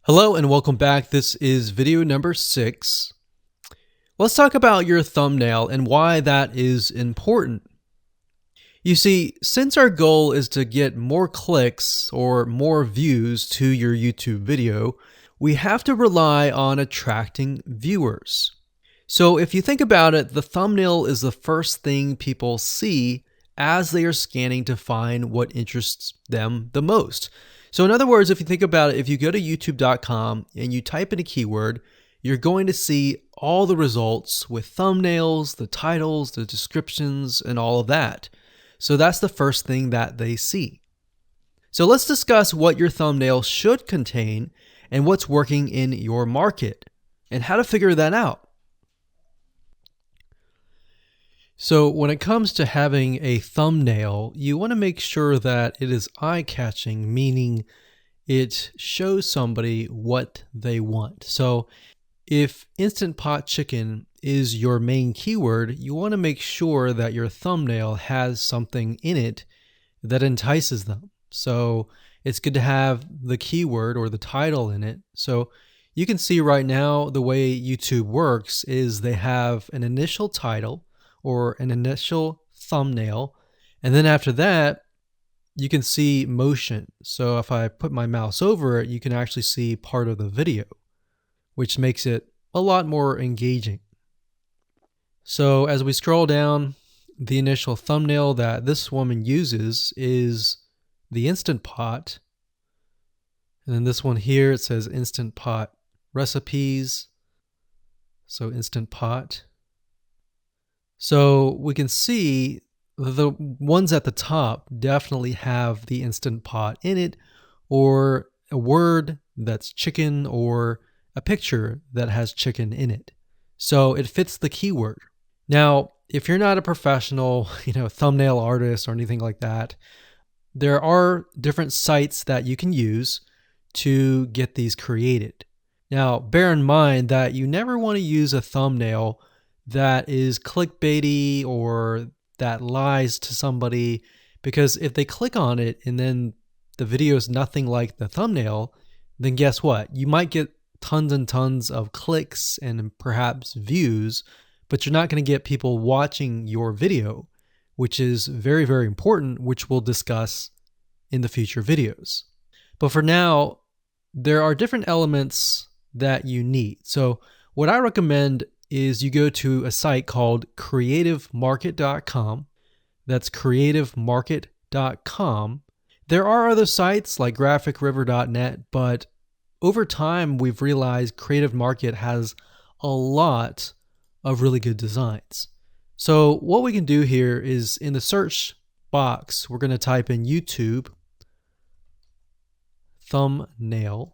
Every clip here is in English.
Hello and welcome back. This is video number 6. Let's talk about your thumbnail and why that is important. You see, since our goal is to get more clicks or more views to your YouTube video, we have to rely on attracting viewers. So if you think about it, the thumbnail is the first thing people see as they are scanning to find what interests them the most. So in other words, if you think about it, if you go to youtube.com and you type in a keyword, you're going to see all the results with thumbnails, the titles, the descriptions, and all of that. So that's the first thing that they see. So let's discuss what your thumbnail should contain and what's working in your market and how to figure that out. So when it comes to having a thumbnail, you want to make sure that it is eye-catching, meaning it shows somebody what they want. So if Instant Pot Chicken is your main keyword, you want to make sure that your thumbnail has something in it that entices them. So it's good to have the keyword or the title in it. So you can see right now the way YouTube works is they have an initial title or an initial thumbnail, and then after that you can see motion. So if I put my mouse over it, you can actually see part of the video, which makes it a lot more engaging. So as we scroll down, the initial thumbnail that this woman uses is the Instant Pot, and then this one here, it says Instant Pot recipes, so Instant Pot. So we can see the ones at the top definitely have the Instant Pot in it, or a word that's chicken, or a picture that has chicken in it. So it fits the keyword. Now, if you're not a professional, thumbnail artist or anything like that, there are different sites that you can use to get these created. Now, bear in mind that you never want to use a thumbnail that is clickbaity or that lies to somebody, because if they click on it and then the video is nothing like the thumbnail, then guess what? You might get tons and tons of clicks and perhaps views, but you're not going to get people watching your video, which is very, very important, which we'll discuss in the future videos. But for now, there are different elements that you need. So what I recommend is you go to a site called creativemarket.com. That's creativemarket.com. There are other sites like graphicriver.net, but over time we've realized Creative Market has a lot of really good designs. So what we can do here is in the search box, we're going to type in YouTube thumbnail.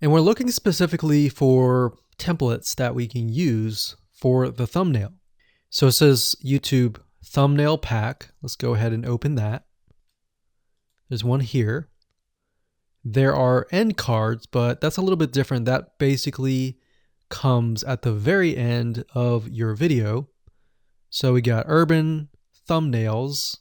And we're looking specifically for templates that we can use for the thumbnail. So it says YouTube thumbnail pack. Let's go ahead and open that. There's one here. There are end cards, but that's a little bit different. That basically comes at the very end of your video. So we got urban thumbnails,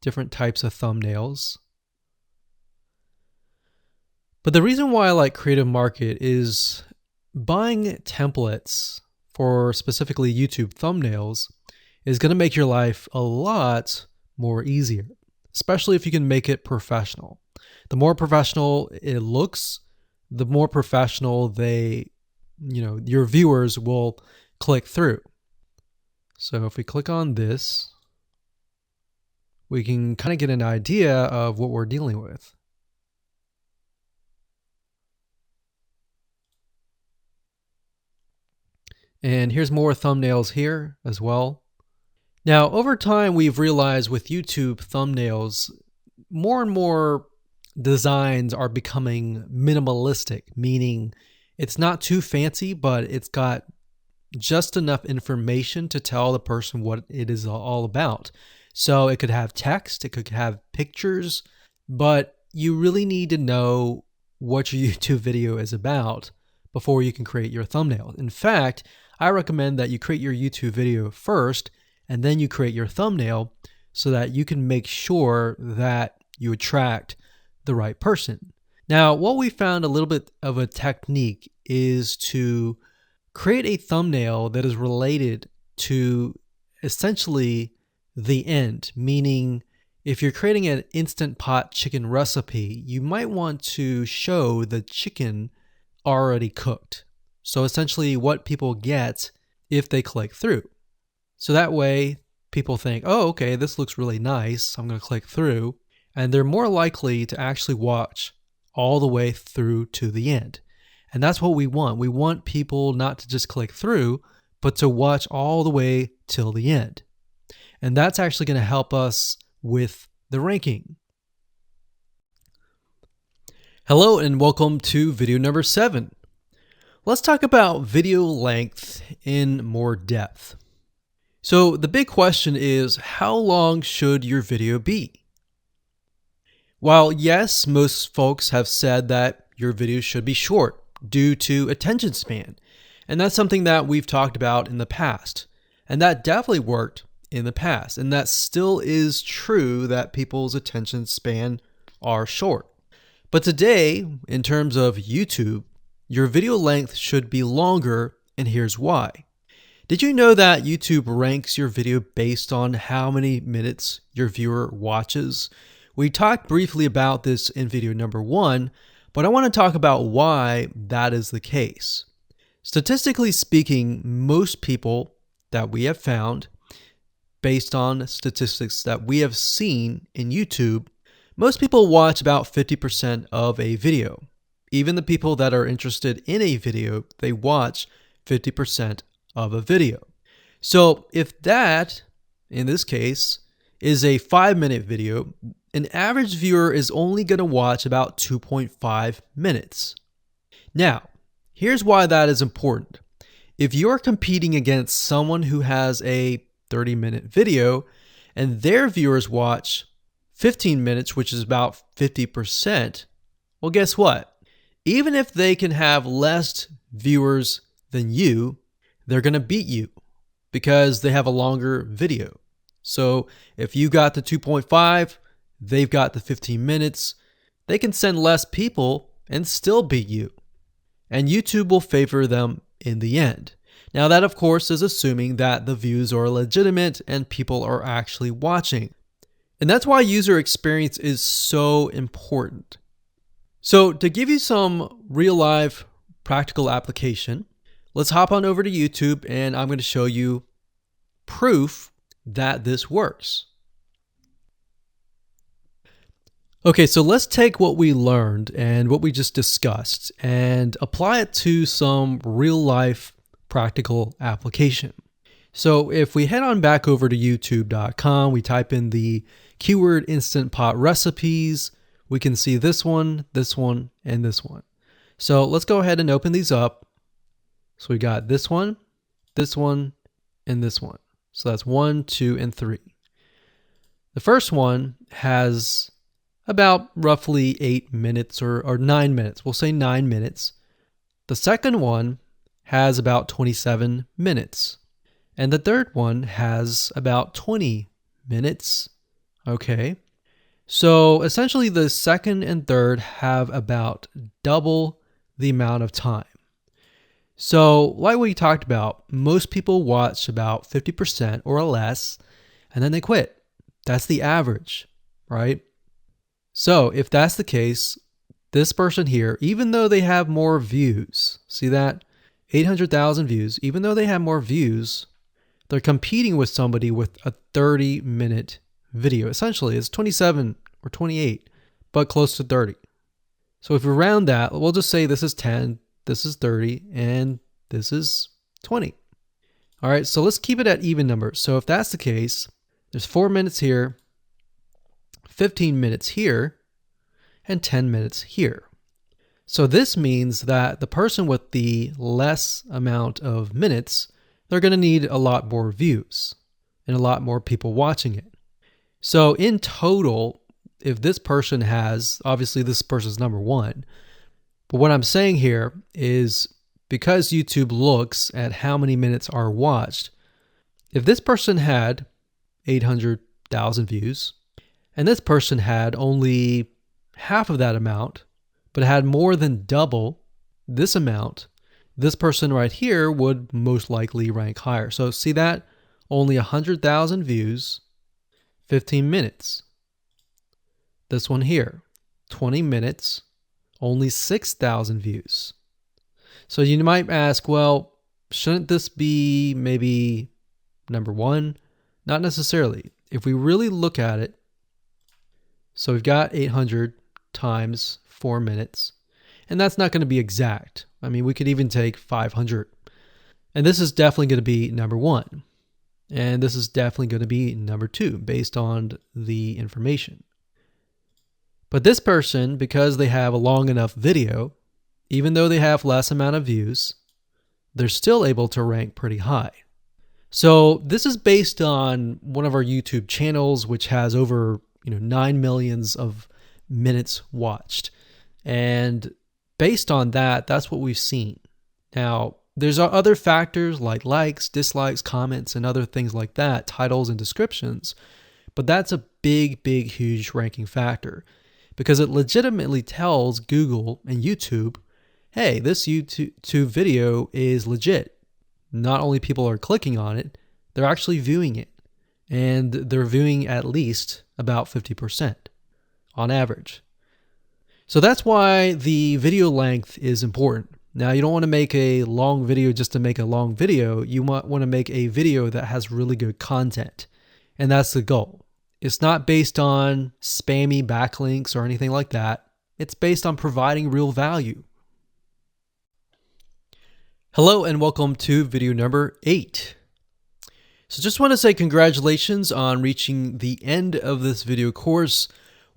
different types of thumbnails. But the reason why I like Creative Market is buying templates for specifically YouTube thumbnails is going to make your life a lot more easier, especially if you can make it professional. The more professional it looks, the more professional your viewers will click through. So if we click on this, we can kind of get an idea of what we're dealing with. And here's more thumbnails here as well. Now, over time, we've realized with YouTube thumbnails, more and more designs are becoming minimalistic, meaning it's not too fancy, but it's got just enough information to tell the person what it is all about. So it could have text, it could have pictures, but you really need to know what your YouTube video is about before you can create your thumbnail. In fact, I recommend that you create your YouTube video first and then you create your thumbnail so that you can make sure that you attract the right person. Now, what we found a little bit of a technique is to create a thumbnail that is related to essentially the end, meaning if you're creating an Instant Pot chicken recipe, you might want to show the chicken already cooked. So essentially what people get if they click through. So that way people think, oh, okay, this looks really nice. I'm going to click through. And they're more likely to actually watch all the way through to the end. And that's what we want. We want people not to just click through, but to watch all the way till the end. And that's actually going to help us with the ranking. Hello and welcome to video number 7. Let's talk about video length in more depth. So the big question is, how long should your video be? While yes, most folks have said that your video should be short due to attention span, and that's something that we've talked about in the past, and that definitely worked in the past, and that still is true that people's attention span are short. But today, in terms of YouTube, your video length should be longer, and here's why. Did you know that YouTube ranks your video based on how many minutes your viewer watches? We talked briefly about this in video number 1, but I want to talk about why that is the case. Statistically speaking, most people that we have found, based on statistics that we have seen in YouTube, most people watch about 50% of a video. Even the people that are interested in a video, they watch 50% of a video. So if that, in this case, is a 5-minute video, an average viewer is only going to watch about 2.5 minutes. Now, here's why that is important. If you're competing against someone who has a 30-minute video and their viewers watch 15 minutes, which is about 50%, well, guess what? Even if they can have less viewers than you, they're going to beat you because they have a longer video. So if you got the 2.5, they've got the 15 minutes, they can send less people and still beat you. And YouTube will favor them in the end. Now that, of course, is assuming that the views are legitimate and people are actually watching. And that's why user experience is so important. So to give you some real life practical application, let's hop on over to YouTube and I'm going to show you proof that this works. Okay, so let's take what we learned and what we just discussed and apply it to some real life practical application. So if we head on back over to youtube.com, we type in the keyword Instant Pot recipes, we can see this one, and this one. So let's go ahead and open these up. So we got this one, and this one. So that's 1, 2, and 3. The first one has about roughly 8 minutes or 9 minutes. We'll say 9 minutes. The second one has about 27 minutes. And the third one has about 20 minutes. Okay. So essentially the second and third have about double the amount of time. So like we talked about, most people watch about 50% or less, and then they quit. That's the average, right? So if that's the case, this person here, even though they have more views, see that? 800,000 views, even though they have more views, they're competing with somebody with a 30-minute video. Essentially, it's 27 or 28, but close to 30. So if we round that, we'll just say this is 10, this is 30, and this is 20. All right, so let's keep it at even numbers. So if that's the case, there's 4 minutes here, 15 minutes here, and 10 minutes here. So this means that the person with the less amount of minutes, they're going to need a lot more views and a lot more people watching it. So in total, if this person has, obviously this person's number 1, but what I'm saying here is because YouTube looks at how many minutes are watched, if this person had 800,000 views and this person had only half of that amount, but had more than double this amount, this person right here would most likely rank higher. So see that? Only 100,000 views, 15 minutes. This one here, 20 minutes, only 6,000 views. So you might ask, well, shouldn't this be maybe number one? Not necessarily. If we really look at it, so we've got 800 times 4 minutes, and that's not going to be exact. I mean, we could even take 500. And this is definitely going to be number one. And this is definitely going to be number two based on the information. But this person, because they have a long enough video, even though they have less amount of views, they're still able to rank pretty high. So this is based on one of our YouTube channels, which has over 9 million of minutes watched. And based on that, that's what we've seen. Now, there's other factors like likes, dislikes, comments, and other things like that, titles and descriptions. But that's a big, huge ranking factor because it legitimately tells Google and YouTube, hey, this YouTube video is legit. Not only people are clicking on it, they're actually viewing it. And they're viewing at least about 50% on average. So that's why the video length is important. Now, you don't want to make a long video just to make a long video. You want to make a video that has really good content. And that's the goal. It's not based on spammy backlinks or anything like that. It's based on providing real value. Hello and welcome to video number 8. So just want to say congratulations on reaching the end of this video course.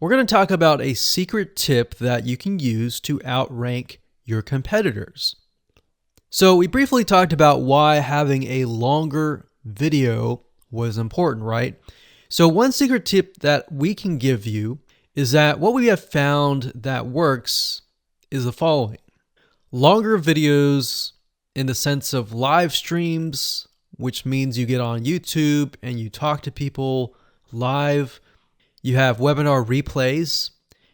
We're going to talk about a secret tip that you can use to outrank your competitors. So we briefly talked about why having a longer video was important, right? So one secret tip that we can give you is that what we have found that works is the following. Longer videos in the sense of live streams, which means you get on YouTube and you talk to people live. You have webinar replays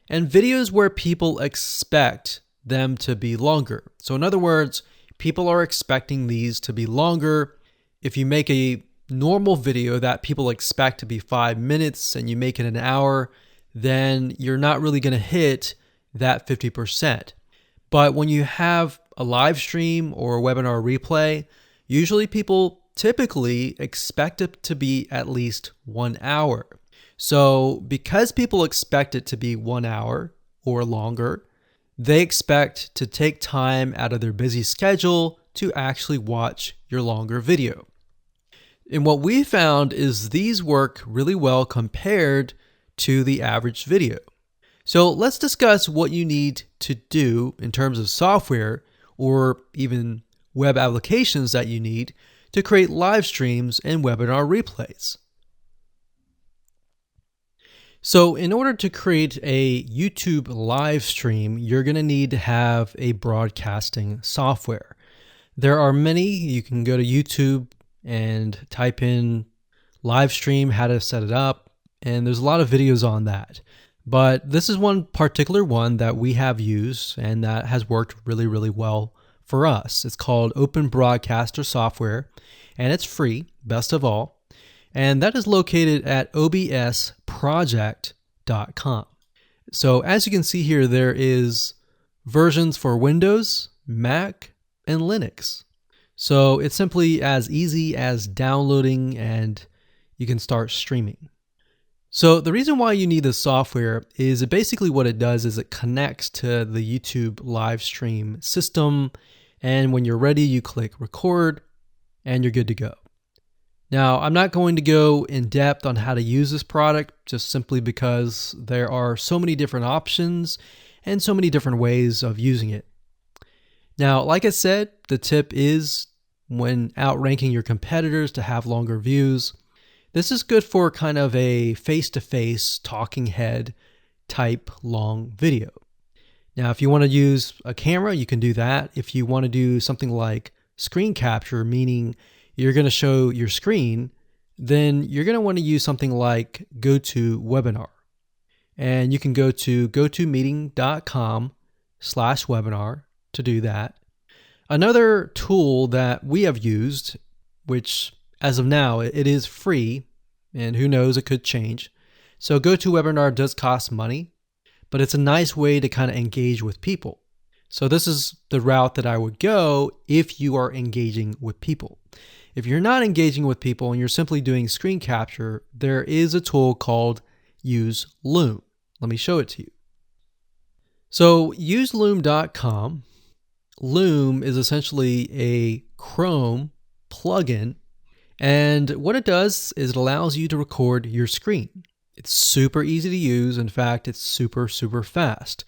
and videos where people expect them to be longer. So in other words, people are expecting these to be longer. If you make a normal video that people expect to be 5 minutes and you make it an hour, then you're not really going to hit that 50%. But when you have a live stream or a webinar replay, usually people typically expect it to be at least 1 hour. So because people expect it to be 1 hour or longer, they expect to take time out of their busy schedule to actually watch your longer video. And what we found is these work really well compared to the average video. So let's discuss what you need to do in terms of software or even web applications that you need to create live streams and webinar replays. So in order to create a YouTube live stream, you're going to need to have a broadcasting software. There are many. You can go to YouTube and type in live stream, how to set it up, and there's a lot of videos on that. But this is one particular one that we have used and that has worked really well for us. It's called Open Broadcaster Software, and it's free, best of all. And that is located at obsproject.com. So as you can see here, there is versions for Windows, Mac, and Linux. So it's simply as easy as downloading and you can start streaming. So the reason why you need this software is basically what it does is it connects to the YouTube live stream system. And when you're ready, you click record and you're good to go. Now, I'm not going to go in depth on how to use this product just simply because there are so many different options and so many different ways of using it. Now, like I said, the tip is when outranking your competitors to have longer views. This is good for kind of a face-to-face talking head type long video. Now, if you want to use a camera, you can do that. If you want to do something like screen capture, meaning you're going to show your screen, then you're going to want to use something like GoToWebinar. And you can go to gotomeeting.com/webinar to do that. Another tool that we have used, which as of now, it is free, and who knows, it could change. So GoToWebinar does cost money, but it's a nice way to kind of engage with people. So this is the route that I would go if you are engaging with people. If you're not engaging with people and you're simply doing screen capture, there is a tool called Use Loom. Let me show it to you. So useloom.com. Loom is essentially a Chrome plugin, and what it does is it allows you to record your screen. It's super easy to use. In fact, it's super fast.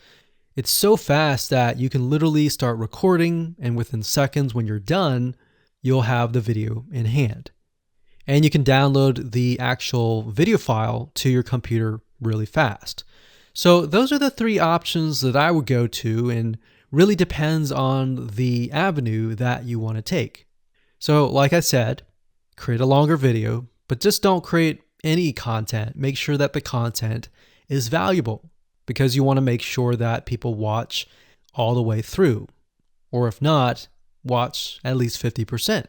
It's so fast that you can literally start recording, and within seconds when you're done, you'll have the video in hand. And you can download the actual video file to your computer really fast. So those are the three options that I would go to, and really depends on the avenue that you want to take. So like I said, create a longer video, but just don't create any content. Make sure that the content is valuable, because you want to make sure that people watch all the way through, or if not, watch at least 50%.